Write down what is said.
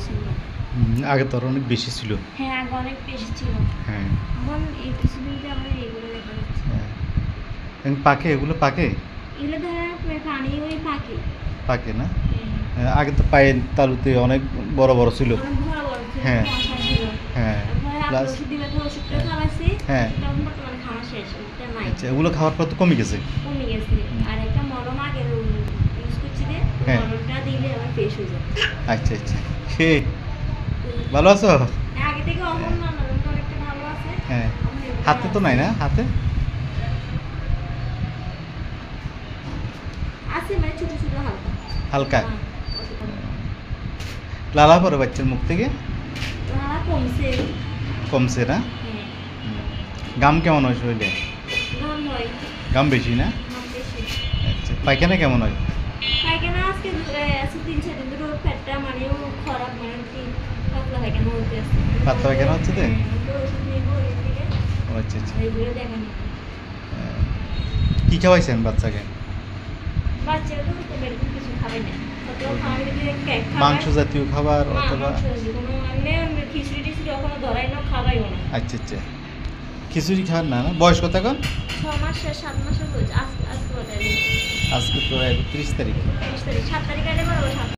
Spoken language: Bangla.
ছিল। আগে তো অনেক বেশি ছিল। হ্যাঁ, আগে অনেক বেশি ছিল। হ্যাঁ। এখন এই কিছুদিন যাবত এগুলো দেখা যাচ্ছে। হ্যাঁ। এখন পাকে এগুলো পাকে? এগুলো ধরেন পানি ওই পাকে। পাকে না? হ্যাঁ। আগে তো পায়ের তালুতে অনেক বড় বড় ছিল। অনেক বড় বড় ছিল, হ্যাঁ। মশা ছিল। হ্যাঁ। তারপরে আপনি প্লাস ওষুধ দিবেন, ওষুধটা খাওয়াইছি। হ্যাঁ। তখন বর্তমানে খাওয়া শেষ, ওষুধটা নাই। আচ্ছা, এগুলো খাওয়ার পর তো কমে গেছে। কমে গেছে। আর একটা মলম আগে ইউজ করছি যে, হ্যাঁ। মলমটা দিলে আবার ফ্রেশ হয়ে যায়। আচ্ছা আচ্ছা। সে ভালো আছো? আগে থেকে অহন না, মলমটা অনেকটা ভালো আছে। হ্যাঁ। এখন এগুলো হাতে তো নাই না? হাতে আছে, মানে ছোট ছোট হালকা। হালকা হ্যাঁ, অতটা না। লালা পড়ে বাচ্চার মুখ থেকে? লালা কমছে। কমছে না? হ্যাঁ। গাম কেমন হয় শরীরে? ঘাম হয়। গাম বেশি না? ঘাম বেশি। আচ্ছা, পায়খানা কেমন হয়? পায়খানা আজকে 3-4 দিন ধরে পেটটা মানেও খারাপ, মানে কি পাতলা পায়খানা হতে আছে। পাতলা পায়খানা হচ্ছে তো? ওষুধ নিব এর থেকে। ও আচ্ছা আচ্ছা। এইগুলো দেখানি। কি খাওয়াইছেন বাচ্চাকে? বাচ্চারা তো এরকম কিছু খাবে না। অত খাওয়ার ভিতরে কেক খাবে। মাংস জাতীয় খাবার অথবা? মাংস জাতীয় কোনো এমনি খিচুড়ি টিচুড়ি কখনো ধরাই না, খাবাইও না। আচ্ছা আচ্ছা। খিচুড়ি খাবার না? বয়স কত এখন? 6 মাস 7 মাসের হয়েছে আজকে বাজারে। আজকে তো 31 তারিখ। 30 তারিখ 7 তারিখ আগে বড় 7